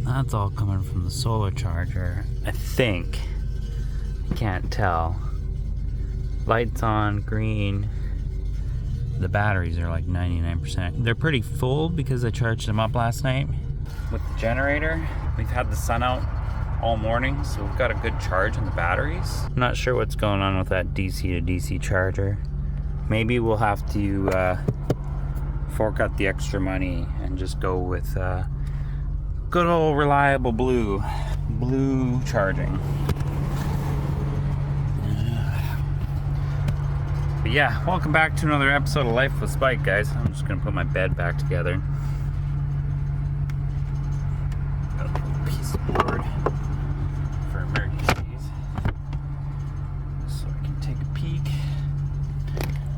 That's all coming from the solar charger, I think. I can't tell. Lights on, green. The batteries are like 99%. They're pretty full because I charged them up last night. With the generator, we've had the sun out all morning, so we've got a good charge in the batteries. I'm not sure what's going on with that DC to DC charger. Maybe we'll have to fork out the extra money and just go with good old reliable blue charging. But yeah, welcome back to another episode of Life with Spike, guys. I'm just gonna put my bed back together. Got a little piece of board for emergencies, so I can take a peek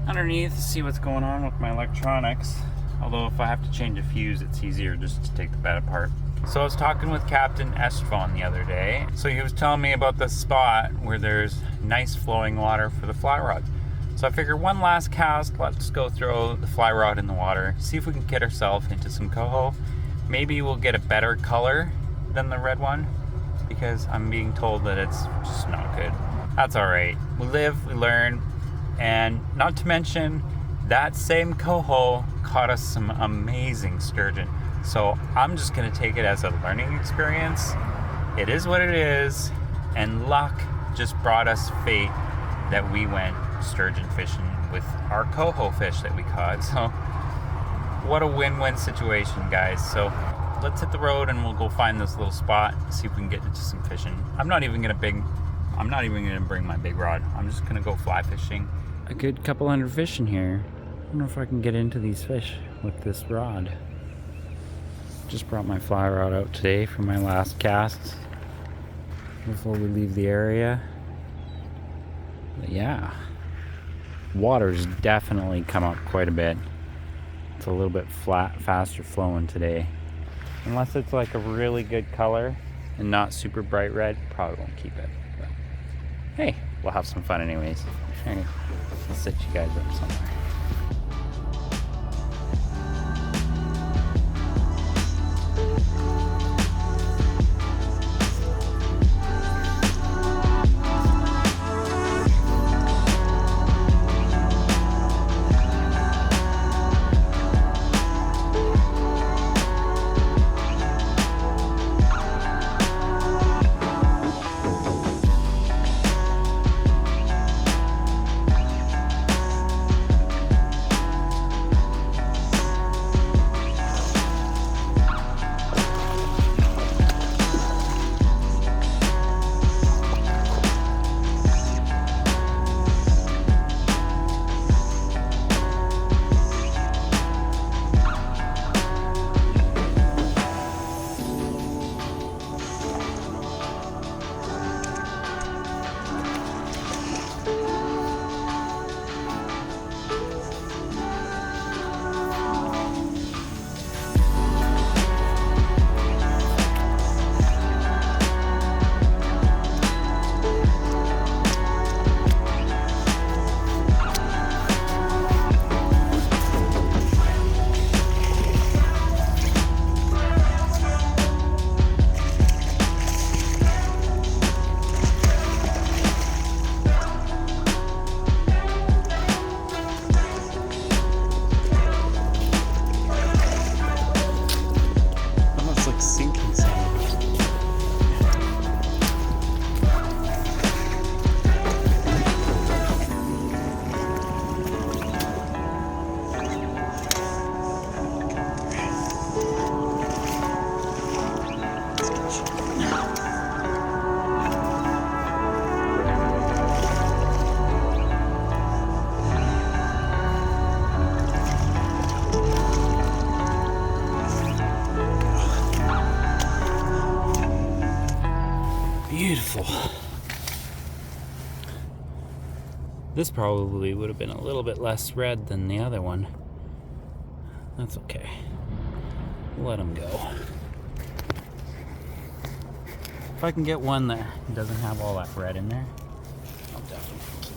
underneath to see what's going on with my electronics. Although if I have to change a fuse, it's easier just to take the bed apart. So I was talking with Captain Estron the other day. So he was telling me about this spot where there's nice flowing water for the fly rods. So I figured one last cast, let's go throw the fly rod in the water, see if we can get ourselves into some coho. Maybe we'll get a better color than the red one, because I'm being told that it's just not good. That's all right. We live, we learn, and not to mention that same coho caught us some amazing sturgeon. So I'm just gonna take it as a learning experience. It is what it is, and luck just brought us fate that we went sturgeon fishing with our coho fish that we caught. So what a win-win situation, guys. So let's hit the road and we'll go find this little spot, see if we can get into some fishing. I'm not even gonna bring my big rod. I'm just gonna go fly fishing. A good couple hundred fish in here. I don't know if I can get into these fish with this rod. Just brought my fly rod out today for my last cast before we leave the area. But yeah, water's definitely come up quite a bit. It's a little bit faster flowing today. Unless it's like a really good color and not super bright red, probably won't keep it. But hey, we'll have some fun anyways. Alright, I'll set you guys up somewhere. Beautiful. This probably would have been a little bit less red than the other one. That's okay. Let them go. If I can get one that doesn't have all that red in there, I'll definitely keep it.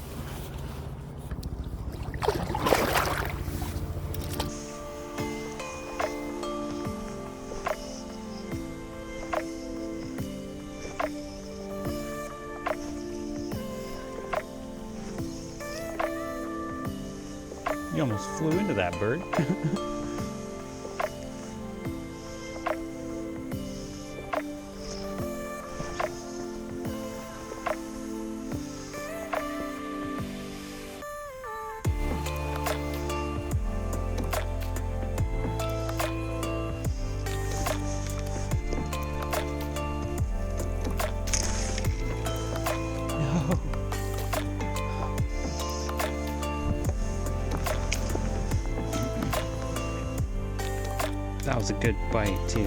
almost flew into that bird. That was a good bite too.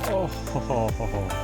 Oh, ho, ho, ho, ho.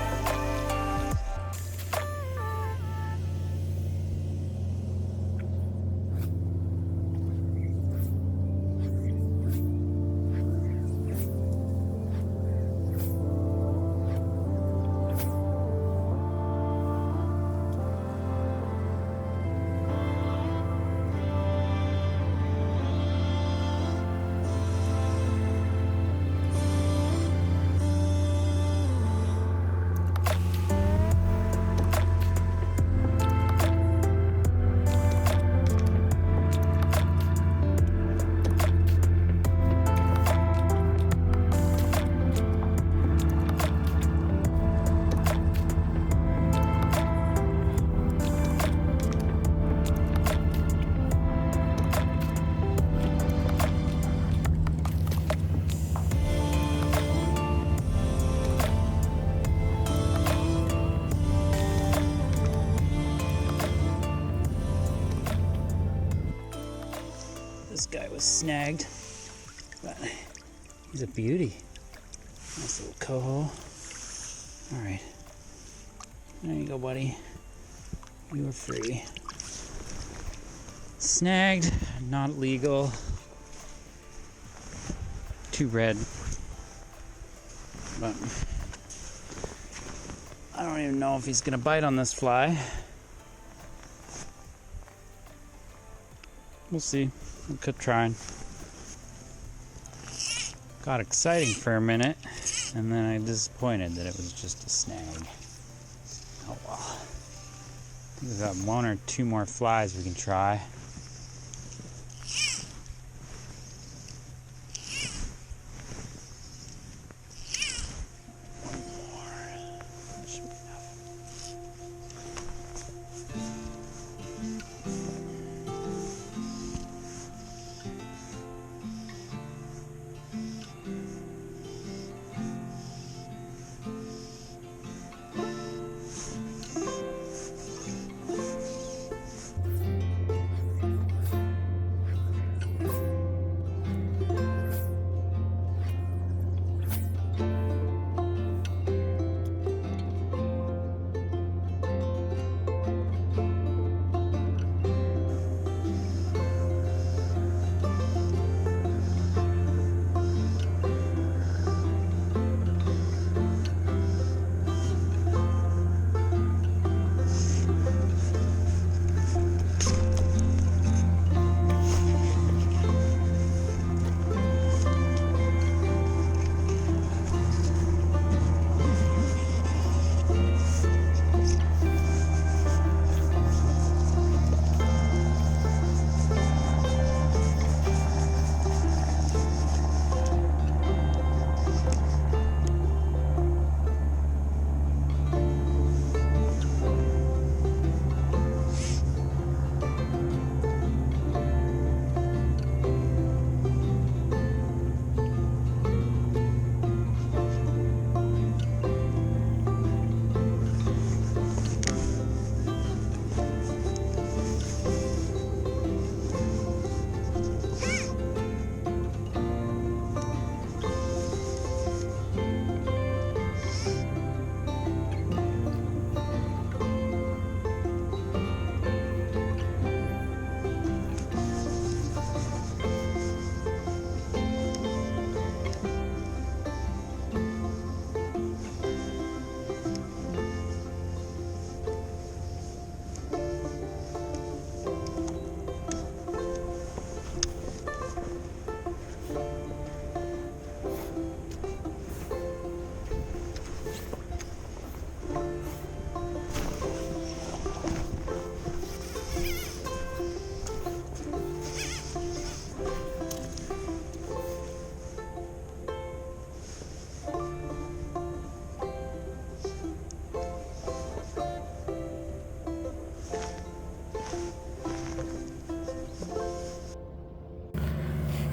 This guy was snagged, but he's a beauty. Nice little coho. All right, there you go, buddy. You were free. Snagged, not legal. Too red. But I don't even know if he's gonna bite on this fly. We'll see. We'll keep trying. Got exciting for a minute, and then I disappointed that it was just a snag. Oh well. I think we've got one or two more flies we can try.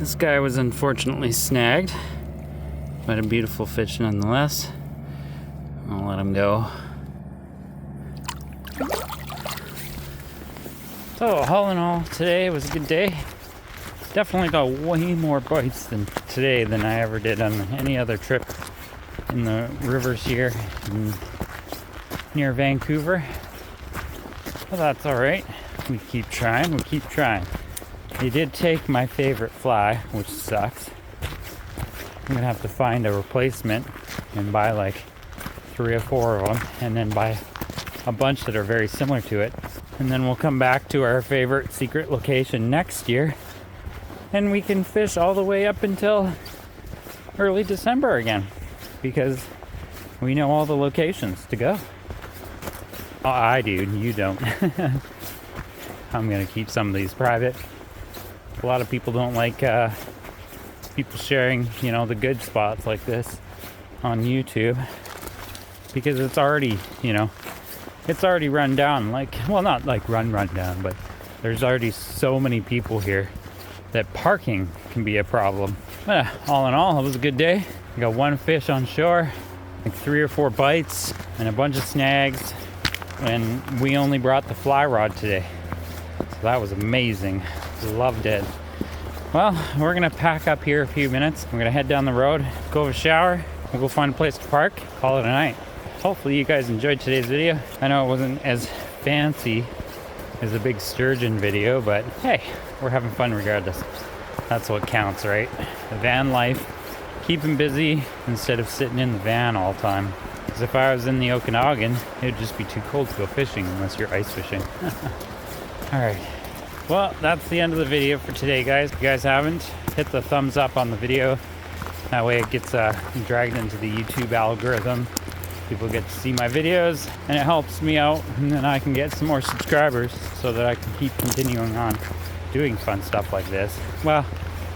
This guy was unfortunately snagged, but a beautiful fish nonetheless. I'll let him go. So all in all, today was a good day. Definitely got way more bites today than I ever did on any other trip in the rivers here near Vancouver. But that's all right. We keep trying. They did take my favorite fly, which sucks. I'm gonna have to find a replacement and buy like 3 or 4 of them, and then buy a bunch that are very similar to it. And then we'll come back to our favorite secret location next year, and we can fish all the way up until early December again, because we know all the locations to go. Oh, I do, you don't. I'm gonna keep some of these private. A lot of people don't like people sharing, the good spots like this on YouTube, because it's already, it's already run down. Not like run down, but there's already so many people here that parking can be a problem. But all in all, it was a good day. I got 1 fish on shore, like 3 or 4 bites, and a bunch of snags. And we only brought the fly rod today, so that was amazing. Loved it. Well, we're gonna pack up here a few minutes. We're gonna head down the road, go have a shower, we'll go find a place to park, call it a night. Hopefully you guys enjoyed today's video. I know it wasn't as fancy as a big sturgeon video, but hey, we're having fun regardless. That's what counts, right? The van life, keeping busy instead of sitting in the van all the time. Because if I was in the Okanagan, it would just be too cold to go fishing unless you're ice fishing. Alright, well, that's the end of the video for today, guys. If you guys haven't, hit the thumbs up on the video. That way it gets dragged into the YouTube algorithm. People get to see my videos, and it helps me out, and then I can get some more subscribers so that I can keep continuing on doing fun stuff like this. Well,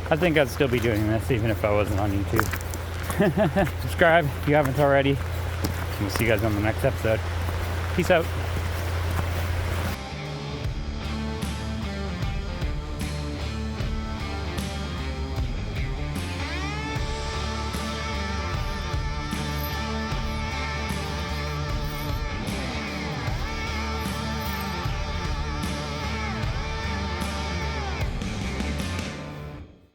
I think I'd still be doing this even if I wasn't on YouTube. Subscribe if you haven't already. We'll see you guys on the next episode. Peace out.